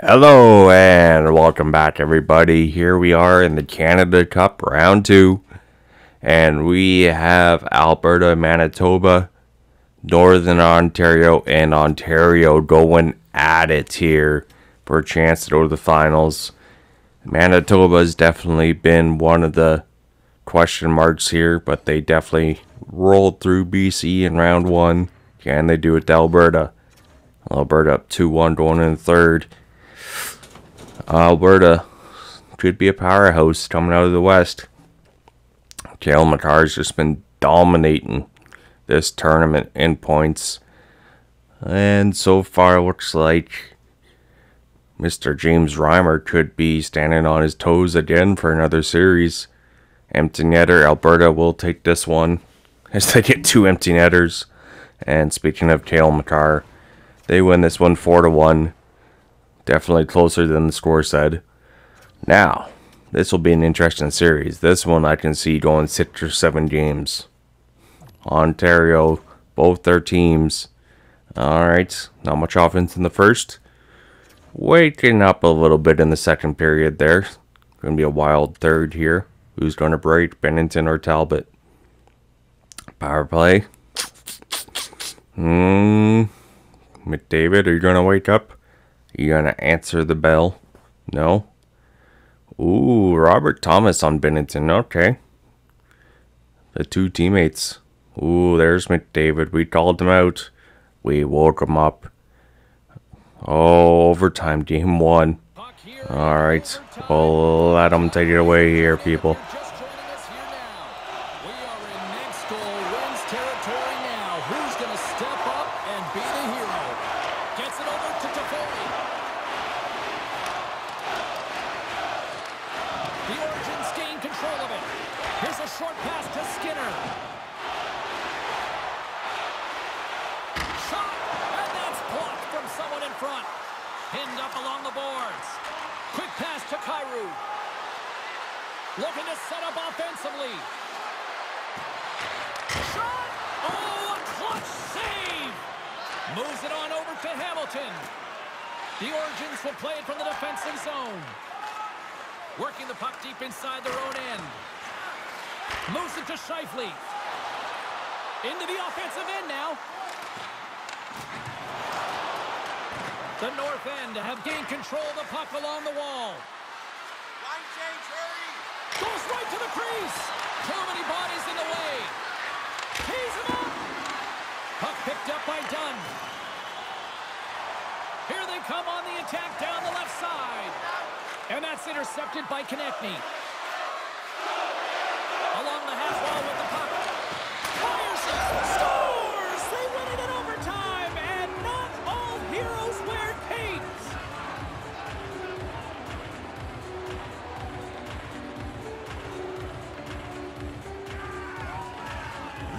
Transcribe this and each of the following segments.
Hello and welcome back, everybody. Here we are in the Canada Cup round 2, and we have Alberta, Manitoba, Northern Ontario, and Ontario going at it here for a chance to go to the finals. Manitoba has definitely been one of the question marks here, but they definitely rolled through BC in round 1. Can they do it to Alberta? Alberta up 2-1 going in the third. Alberta could be a powerhouse coming out of the West. Cale Makar's just been dominating this tournament in points. And so far, it looks like Mr. James Reimer could be standing on his toes again for another series. Empty netter, Alberta will take this one as they get 2 empty netters. And speaking of Cale Makar, they win this one 4-1. Definitely closer than the score said. Now, this will be an interesting series. This one I can see going 6 or 7 games. Ontario, both their teams. Alright, not much offense in the first. Waking up a little bit in the second period there. Going to be a wild third here. Who's going to break, Bennington or Talbot? Power play. McDavid, are you going to wake up? You gonna answer the bell? No? Ooh, Robert Thomas on Bennington. Okay. The 2 teammates. Ooh, there's McDavid. We called him out. We woke him up. Oh, overtime. Game 1. Alright. We'll let him take it away here, people. Looking to set up offensively. Shot! Oh, a clutch save! Moves it on over to Hamilton. The Origins will play it from the defensive zone. Working the puck deep inside their own end. Moves it to Scheifele. Into the offensive end now. The north end have gained control of the puck along the wall. Line change, hurry! Goes right to the crease. Too many bodies in the way. Tees him up. Puck picked up by Dunn. Here they come on the attack down the left side. And that's intercepted by Konechny. Along the half wall with the puck. Fires it. Scores! They win it in overtime. And not all heroes wear paint.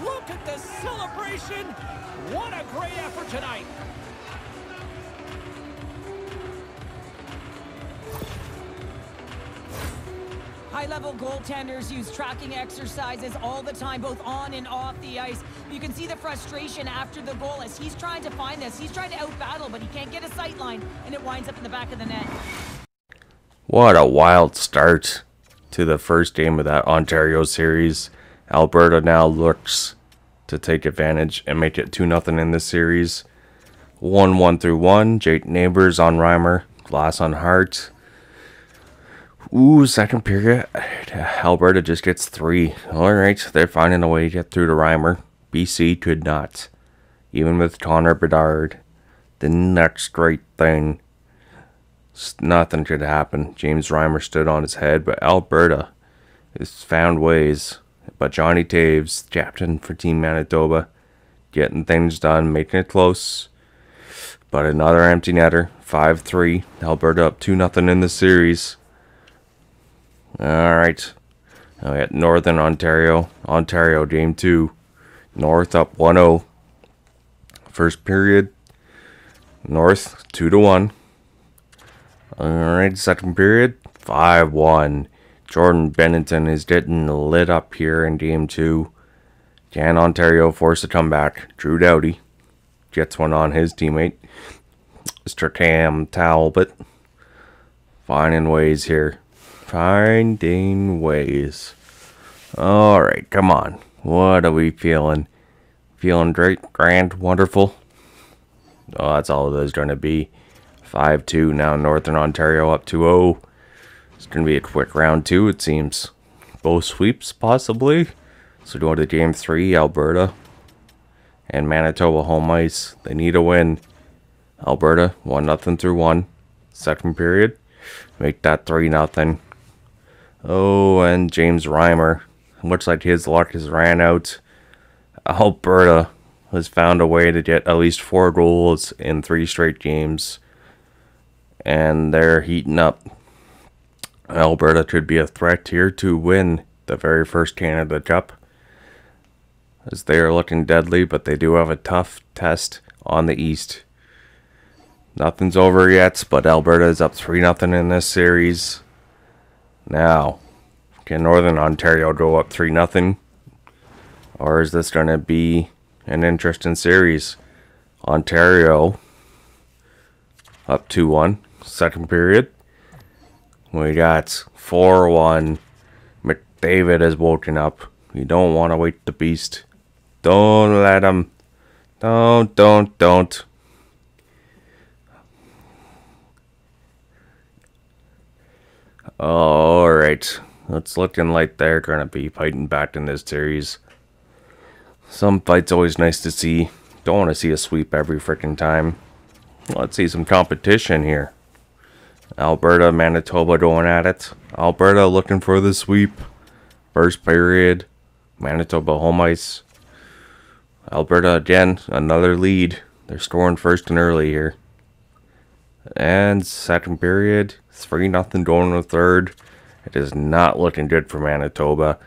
Look at the celebration. What a great effort tonight. High-level goaltenders use tracking exercises all the time, both on and off the ice. You can see the frustration after the goal as he's trying to find this. He's trying to out-battle, but he can't get a sight line, and it winds up in the back of the net. What a wild start to the first game of that Ontario series. Alberta now looks to take advantage and make it 2-0 in this series. 1-1 through 1. Jake Neighbors on Reimer. Glass on Hart. Ooh, second period. Alberta just gets 3. Alright, they're finding a way to get through to Reimer. BC could not. Even with Connor Bedard. The next great thing. Nothing could happen. James Reimer stood on his head, but Alberta has found ways. But Johnny Taves, captain for Team Manitoba, getting things done, making it close. But another empty netter, 5-3. Alberta up 2-0 in the series. Alright. Now we got Northern Ontario. Ontario, game 2. North up 1-0. First period. North 2-1. Alright, second period. 5-1. Jordan Bennington is getting lit up here in game 2. Can Ontario force a comeback? Drew Doughty gets one on his teammate, Mr. Cam Talbot. Finding ways here. Finding ways. Alright, come on. What are we feeling? Feeling great, grand, wonderful? Oh, that's all it is going to be. 5-2 now. Northern Ontario up 2-0. It's going to be a quick round 2, it seems. Both sweeps, possibly. So going to game 3, Alberta and Manitoba home ice. They need a win. Alberta 1-0 through 1. Second period. Make that 3-0. Oh, and James Reimer. Looks like his luck has ran out. Alberta has found a way to get at least 4 goals in 3 straight games. And they're heating up. Alberta could be a threat here to win the very first Canada Cup, as they are looking deadly, but they do have a tough test on the East. Nothing's over yet, but Alberta is up 3-0 in this series. Now, can Northern Ontario go up 3-0? Or is this going to be an interesting series? Ontario up 2-1, second period. We got 4-1. McDavid has woken up. You don't want to wake the beast. Don't let him. Don't. Alright. It's looking like they're going to be fighting back in this series. Some fights always nice to see. Don't want to see a sweep every freaking time. Let's see some competition here. Alberta, Manitoba going at it. Alberta looking for the sweep. First period. Manitoba home ice. Alberta again, another lead. They're scoring first and early here. And second period, 3-0 going to the third. It is not looking good for Manitoba.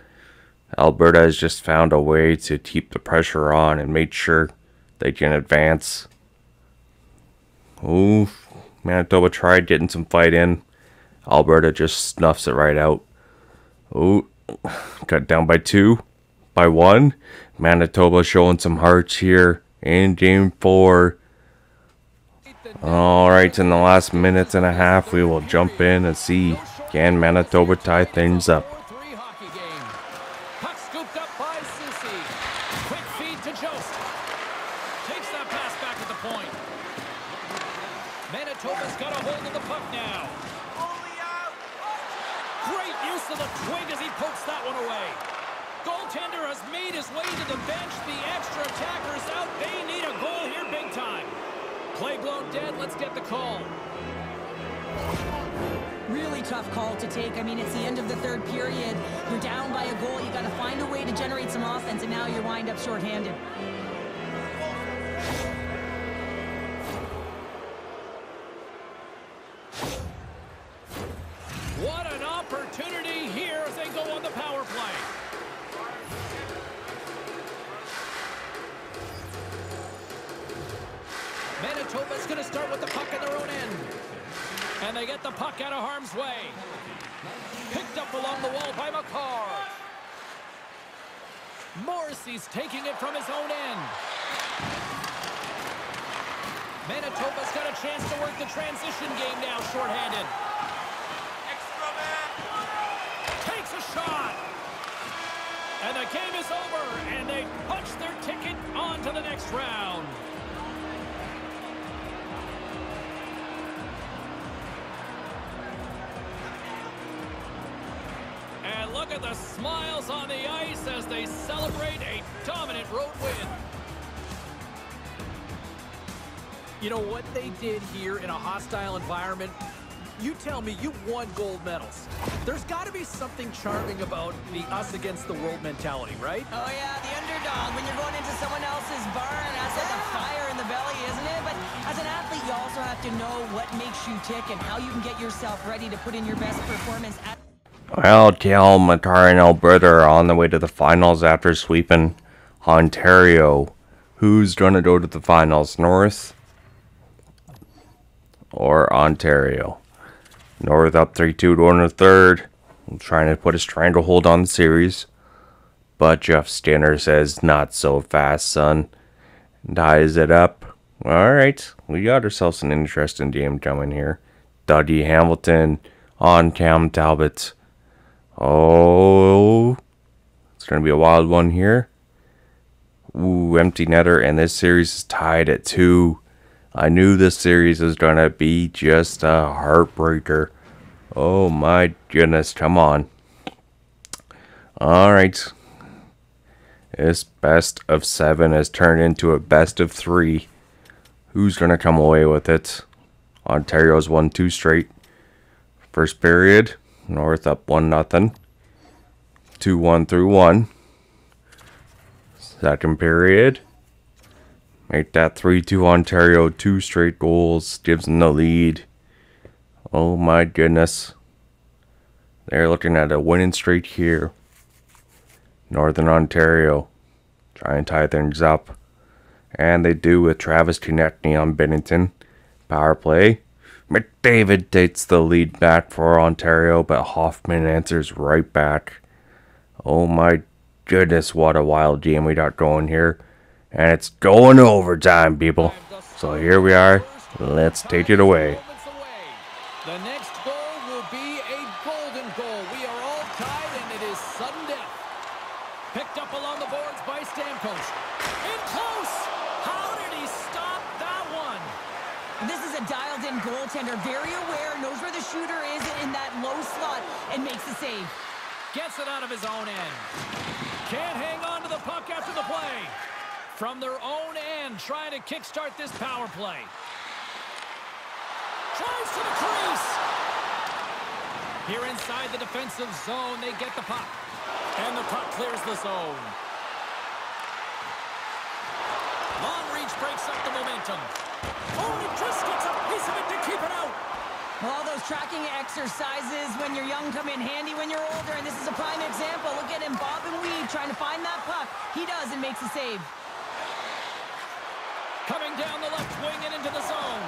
Alberta has just found a way to keep the pressure on and make sure they can advance. Ooh, Manitoba tried getting some fight in. Alberta just snuffs it right out. Ooh, cut down by 2. By 1. Manitoba showing some hearts here in game 4. Alright, in the last minute and a half, we will jump in and see, can Manitoba tie things up. Puck scooped up by Susi. Quick feed to Jost. Takes that pass back at the point. Manitoba's got a hold of the puck now. Great use of the twig as he pokes that one away. Goaltender has made his way to the bench. The extra attacker's out. They need a goal here big time. Play blown dead. Let's get the call. Really tough call to take. I mean, it's the end of the third period. You're down by a goal. You got to find a way to generate some offense, and now you wind up shorthanded. What an opportunity here as they go on the power play. Manitoba's going to start with the puck in their own end. And they get the puck out of harm's way. Picked up along the wall by McCarr. Morrissey's taking it from his own end. Manitoba's got a chance to work the transition game now, shorthanded. Extra man. Takes a shot. And the game is over, and they punch their ticket on to the next round. And look at the smiles on the ice as they celebrate a dominant road win. You know what they did here in a hostile environment? You tell me, you won gold medals. There's got to be something charming about the us against the world mentality, right? Oh, yeah, the underdog. When you're going into someone else's barn, that's like a fire in the belly, isn't it? But as an athlete, you also have to know what makes you tick and how you can get yourself ready to put in your best performance. Well, Cale Makar and Alberta are on the way to the finals after sweeping Ontario. Who's going to go to the finals, North or Ontario? North up 3-2 going to third. Trying to put his stranglehold on the series. But Jeff Stanner says, not so fast, son. Ties it up. Alright, we got ourselves an interesting game coming here. Dougie Hamilton on Cam Talbot. Oh, it's going to be a wild one here. Ooh, empty netter, and this series is tied at 2. I knew this series was going to be just a heartbreaker. Oh my goodness, come on. Alright. This best of 7 has turned into a best of 3. Who's going to come away with it? Ontario's won 2 straight. First period, North up 1-0. 2-1 through 1. Second period, make that 3-2 Ontario. 2 straight goals, gives them the lead. Oh my goodness. They're looking at a winning streak here. Northern Ontario try and tie things up. And they do with Travis Konechny on Bennington. Power play. McDavid takes the lead back for Ontario, but Hoffman answers right back. Oh my goodness, what a wild game we got going here. And it's going to overtime, people. So here we are. Let's take it away. The next goal will be a golden goal. We are all tied, and it is sudden death. Picked up along the boards by Stamkos. In close! How did he stop that one? This is a dialed-in goaltender. Very aware, knows where the shooter is in that low slot, and makes the save. Gets it out of his own end. Can't hang on to the puck after the play. From their own end, trying to kickstart this power play. Drives to the crease. Here inside the defensive zone, they get the puck. And the puck clears the zone. Long reach breaks up the momentum. Oh, and Chris gets a piece of it to keep it out. Well, all those tracking exercises when you're young come in handy when you're older, and this is a prime example. Look at him bob and weave trying to find that puck. He does and makes a save. Coming down the left wing and into the zone.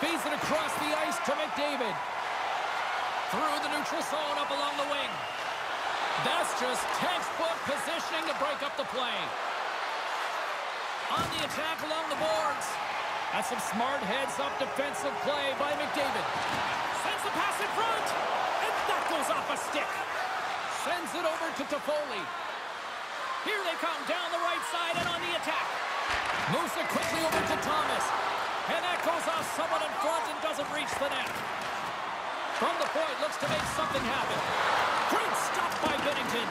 Feeds it across the ice to McDavid. Through the neutral zone up along the wing. That's just textbook positioning to break up the play. On the attack along the boards. That's some smart heads-up defensive play by McDavid. Sends the pass in front. And that goes off a stick. Sends it over to Toffoli. Here they come down the right side and on the attack. Moves it quickly over to Thomas. And that goes off someone in front and doesn't reach the net. From the point, looks to make something happen. Great stop by Bennington.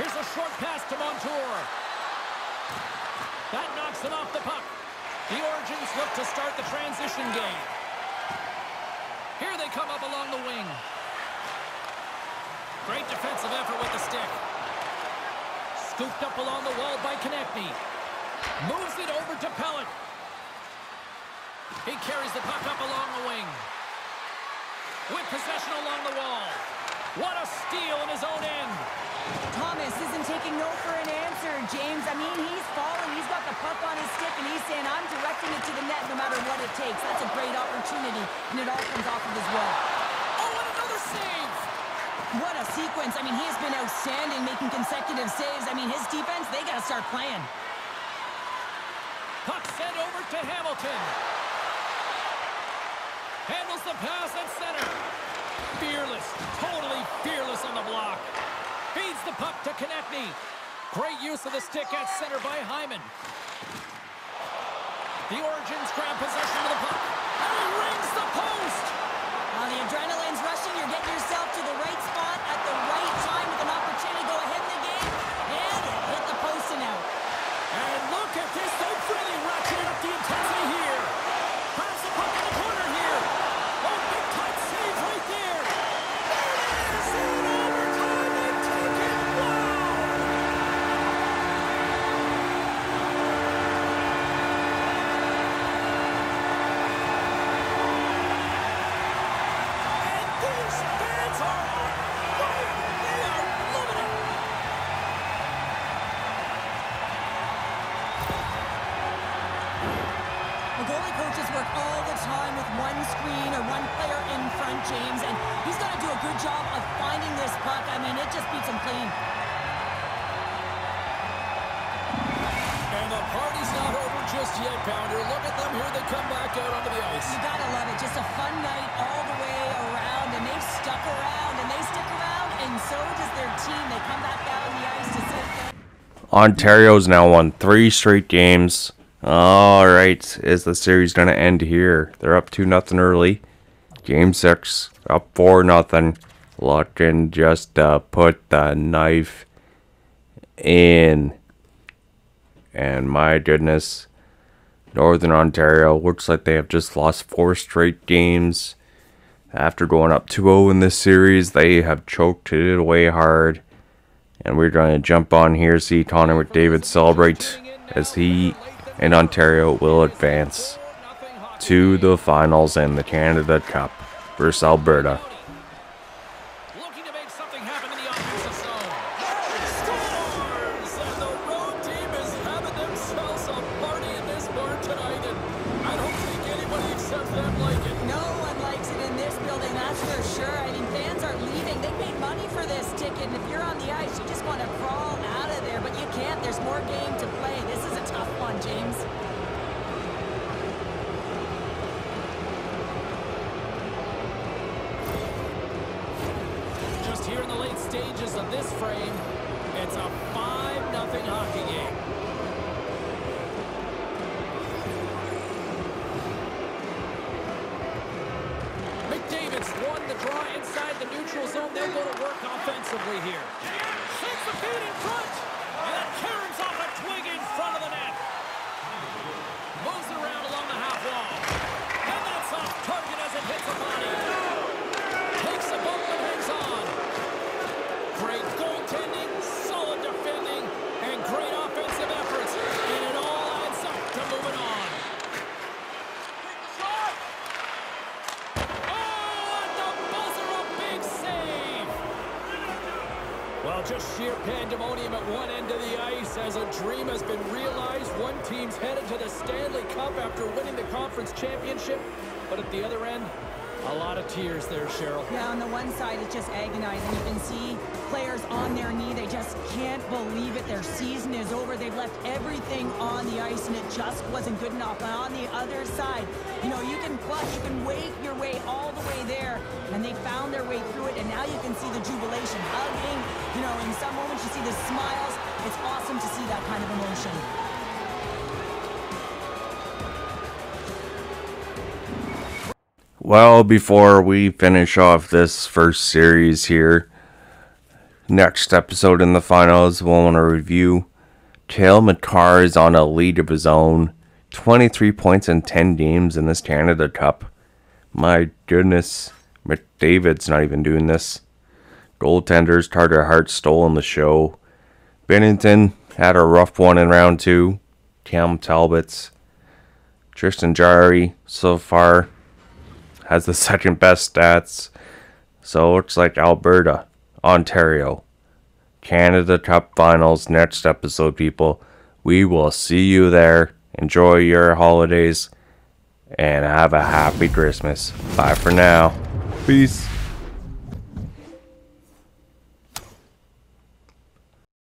Here's a short pass to Montour. That knocks it off the puck. The Origins look to start the transition game. Here they come up along the wing. Great defensive effort with the stick. Scooped up along the wall by Konechny. Moves it over to Pellet. He carries the puck up along the wing. With possession along the wall. What a steal in his own end. Thomas isn't taking no for an answer, James. I mean, he's falling. He's got the puck on his stick, and he's saying, I'm directing it to the net no matter what it takes. That's a great opportunity, and it all comes off of his will. Oh, and another save. What a sequence. I mean, he has been outstanding making consecutive saves. I mean, his defense, they got to start playing. Puck sent over to Hamilton. Handles the pass at center. Fearless, totally fearless on the block. Feeds the puck to Konechny. Great use of the stick at center by Hyman. The Origins grab possession of the puck. And he rings the post. The adrenaline's rushing. You're getting yourself to the right spot at the right time with an opportunity to go ahead in the game. And hit the post and out. And look at this. They've really ratcheted up the intensity here. Pass the puck in the corner here. Oh, big time save right there. There it is in overtime and taken. Wow. And these fans are right. They are loving it. The goalie coaches work all the time with one screen or one player in front, James, and he's got to do a good job of finding this puck. I mean, it just beats him clean. And the party's not over just yet, Pounder. Look at them. Here they come back out onto the ice. You gotta love it. Just a fun night all the way around, and they've stuck around, and they stick around, and so does their team. They come back out on the ice to say thank you. Ontario's now won 3 straight games. Alright, is the series going to end here? They're up 2-0 early. Game 6, up 4-0. Looking just to put the knife in. And my goodness, Northern Ontario looks like they have just lost 4 straight games. After going up 2-0 in this series, they have choked it away hard. And we're going to jump on here, see Connor McDavid celebrate as he and Ontario will advance to the finals in the Canada Cup versus Alberta. Looking to make something happen in the offensive zone. Scores! And the road team is having themselves a party in this barn tonight, and I don't think anybody except them like it. No one likes it in this building, that's for sure. I mean, fans are leaving. They paid money for this ticket, and if you're on the ice, you just want to crawl out of there, but you can't. There's more game to play. This is a tough one, James. Just here in the late stages of this frame, it's a 5-0 hockey game. McDavid's won the draw inside the neutral zone. They'll go to work offensively here. Sends the feed in front, and it caroms off a twig in front of the net. Moves it around along the half wall. And that's off target as it hits a body. Takes a bump and hangs on. Great goaltending, solid defending, and great offensive efforts. And it all adds up to moving on. Oh, and the buzzer, a big save. Well, just sheer pandemonium at one end of the ice as a dream has been realized. One team's headed to the Stanley Cup after winning the conference championship. But at the other end, a lot of tears there, Cheryl. Yeah, on the one side, it's just agonizing. You can see players on their knee. They just can't believe it. Their season is over. They've left everything on the ice, and it just wasn't good enough. But on the other side, you know, you can clutch, you can wake your way all the way there, and they found their way through it, and now you can see the jubilation, hugging. You know, in some moments, you see the smiles. It's awesome to see that kind of emotion. Well, before we finish off this first series here, next episode in the finals, we'll want to review Cale Makar is on a lead of his own. 23 points in 10 games in this Canada Cup. My goodness, McDavid's not even doing this. Goaltenders, Carter Hart stolen the show. Bennington had a rough one in round 2. Cam Talbot's. Tristan Jarry so far has the second best stats. So it looks like Alberta, Ontario, Canada Cup Finals next episode, people. We will see you there. Enjoy your holidays and have a happy Christmas. Bye for now. Peace.